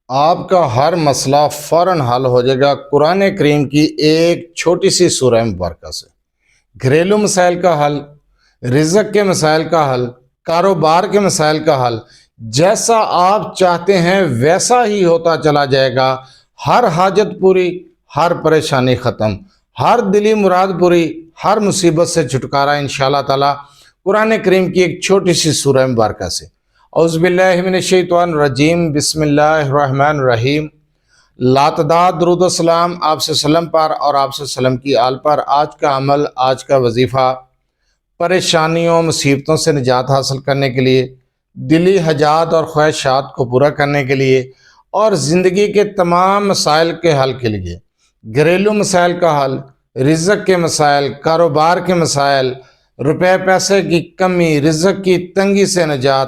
آپ کا ہر مسئلہ فوراً حل ہو جائے گا قرآن کریم کی ایک چھوٹی سی سورہ مبارکہ سے۔ گھریلو مسائل کا حل، رزق کے مسائل کا حل، کاروبار کے مسائل کا حل، جیسا آپ چاہتے ہیں ویسا ہی ہوتا چلا جائے گا۔ ہر حاجت پوری، ہر پریشانی ختم، ہر دلی مراد پوری، ہر مصیبت سے چھٹکارا انشاءاللہ تعالی قرآن کریم کی ایک چھوٹی سی سورہ مبارکہ سے۔ اعوذ باللہ من الشیطان الرجیم، بسم اللہ الرحمن الرحیم۔ لاتعداد درود و سلام آپ سے وسلم پر اور آپ سے وسلم کی آل پر۔ آج کا عمل، آج کا وظیفہ پریشانیوں مصیبتوں سے نجات حاصل کرنے کے لیے، دلی حاجات اور خواہشات کو پورا کرنے کے لیے، اور زندگی کے تمام مسائل کے حل کے لیے، گھریلو مسائل کا حل، رزق کے مسائل، کاروبار کے مسائل، روپے پیسے کی کمی، رزق کی تنگی سے نجات،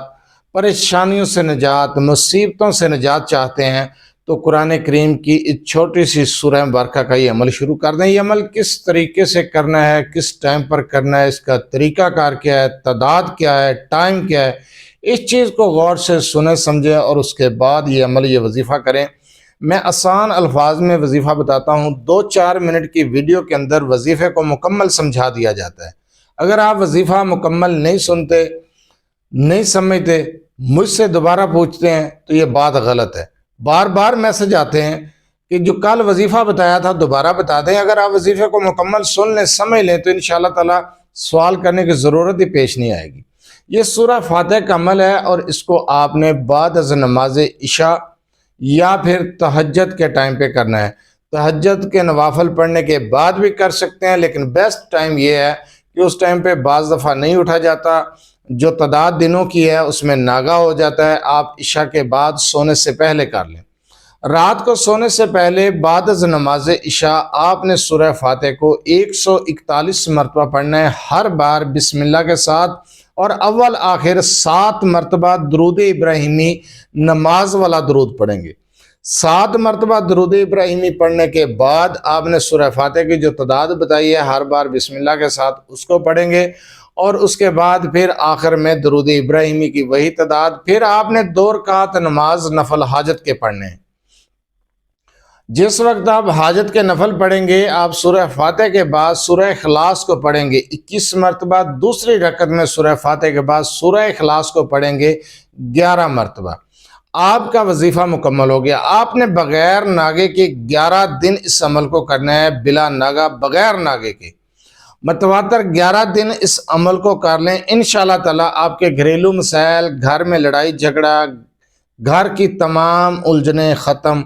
پریشانیوں سے نجات، مصیبتوں سے نجات چاہتے ہیں تو قرآن کریم کی اس چھوٹی سی سورہ مبارکہ کا یہ عمل شروع کر دیں۔ یہ عمل کس طریقے سے کرنا ہے، کس ٹائم پر کرنا ہے، اس کا طریقہ کار کیا ہے، تعداد کیا ہے، ٹائم کیا ہے، اس چیز کو غور سے سنیں سمجھیں اور اس کے بعد یہ عمل، یہ وظیفہ کریں۔ میں آسان الفاظ میں وظیفہ بتاتا ہوں، 2-4 منٹ کی ویڈیو کے اندر وظیفے کو مکمل سمجھا دیا جاتا ہے۔ اگر آپ وظیفہ مکمل نہیں سنتے، نہیں سمجھتے، مجھ سے دوبارہ پوچھتے ہیں تو یہ بات غلط ہے۔ بار بار میسج آتے ہیں کہ جو کل وظیفہ بتایا تھا دوبارہ بتا دیں۔ اگر آپ وظیفے کو مکمل سن لیں، سمجھ لیں تو انشاءاللہ تعالی سوال کرنے کی ضرورت ہی پیش نہیں آئے گی۔ یہ سورہ فاتحہ کا عمل ہے اور اس کو آپ نے بعد از نماز عشاء یا پھر تہجد کے ٹائم پہ کرنا ہے۔ تہجد کے نوافل پڑھنے کے بعد بھی کر سکتے ہیں، لیکن بیسٹ ٹائم یہ ہے کہ اس ٹائم پہ بعض دفعہ نہیں اٹھا جاتا، جو تعداد دنوں کی ہے اس میں ناغہ ہو جاتا ہے۔ آپ عشاء کے بعد سونے سے پہلے کر لیں۔ رات کو سونے سے پہلے بعد از نماز عشاء آپ نے سورہ فاتحہ کو 141 مرتبہ پڑھنا ہے، ہر بار بسم اللہ کے ساتھ، اور اول آخر 7 مرتبہ درود ابراہیمی نماز والا درود پڑھیں گے۔ 7 مرتبہ درود ابراہیمی پڑھنے کے بعد آپ نے سورہ فاتحہ کی جو تعداد بتائی ہے ہر بار بسم اللہ کے ساتھ اس کو پڑھیں گے، اور اس کے بعد پھر آخر میں درود ابراہیمی کی وہی تعداد۔ پھر آپ نے 2 رکعت نماز نفل حاجت کے پڑھنے ہیں۔ جس وقت آپ حاجت کے نفل پڑھیں گے، آپ سورہ فاتحہ کے بعد سورہ اخلاص کو پڑھیں گے 21 مرتبہ، دوسری رکعت میں سورہ فاتحہ کے بعد سورہ اخلاص کو پڑھیں گے 11 مرتبہ۔ آپ کا وظیفہ مکمل ہو گیا۔ آپ نے بغیر ناغے کے 11 دن اس عمل کو کرنا ہے، بلا ناغہ، بغیر ناغے کے متواتر 11 دن اس عمل کو کر لیں۔ انشاءاللہ تعالی آپ کے گھریلو مسائل، گھر میں لڑائی جھگڑا، گھر کی تمام الجھنیں ختم،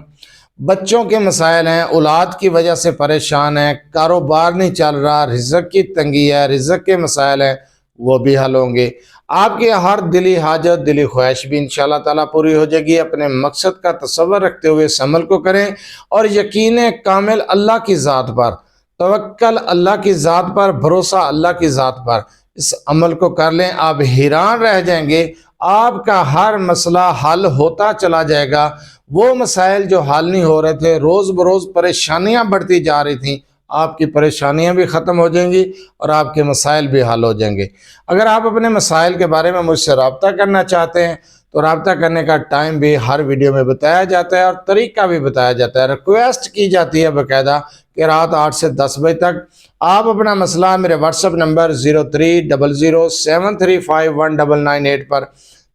بچوں کے مسائل ہیں، اولاد کی وجہ سے پریشان ہیں، کاروبار نہیں چل رہا، رزق کی تنگی ہے، رزق کے مسائل ہیں، وہ بھی حل ہوں گے۔ آپ کی ہر دلی حاجت، دلی خواہش بھی انشاءاللہ تعالی پوری ہو جائے گی۔ اپنے مقصد کا تصور رکھتے ہوئے اس عمل کو کریں اور یقین کامل اللہ کی ذات پر، توکل اللہ کی ذات پر، بھروسہ اللہ کی ذات پر اس عمل کو کر لیں۔ آپ حیران رہ جائیں گے، آپ کا ہر مسئلہ حل ہوتا چلا جائے گا۔ وہ مسائل جو حل نہیں ہو رہے تھے، روز بروز پریشانیاں بڑھتی جا رہی تھیں، آپ کی پریشانیاں بھی ختم ہو جائیں گی اور آپ کے مسائل بھی حل ہو جائیں گے۔ اگر آپ اپنے مسائل کے بارے میں مجھ سے رابطہ کرنا چاہتے ہیں تو رابطہ کرنے کا ٹائم بھی ہر ویڈیو میں بتایا جاتا ہے اور طریقہ بھی بتایا جاتا ہے۔ ریکویسٹ کی جاتی ہے باقاعدہ کہ رات 8 سے 10 بجے تک آپ اپنا مسئلہ میرے واٹس ایپ نمبر 030073519998 پر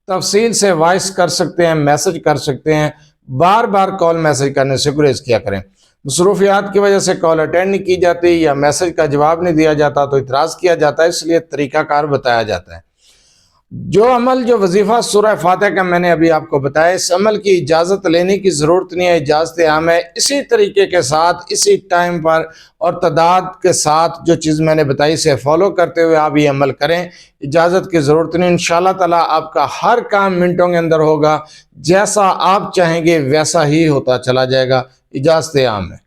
تفصیل سے وائس کر سکتے ہیں، میسج کر سکتے ہیں۔ بار بار کال میسج کرنے سے گریز کیا کریں۔ مصروفیات کی وجہ سے کال اٹینڈ نہیں کی جاتی یا میسج کا جواب نہیں دیا جاتا تو اعتراض کیا جاتا ہے، اس لیے طریقہ کار بتایا جاتا ہے۔ جو عمل، جو وظیفہ سورہ فاتحہ کا میں نے ابھی آپ کو بتایا، اس عمل کی اجازت لینے کی ضرورت نہیں ہے، اجازت عام ہے۔ اسی طریقے کے ساتھ، اسی ٹائم پر اور تعداد کے ساتھ جو چیز میں نے بتائی سے فالو کرتے ہوئے آپ یہ عمل کریں، اجازت کی ضرورت نہیں۔ انشاءاللہ تعالی آپ کا ہر کام منٹوں کے اندر ہوگا، جیسا آپ چاہیں گے ویسا ہی ہوتا چلا جائے گا۔ اجازت عام ہے۔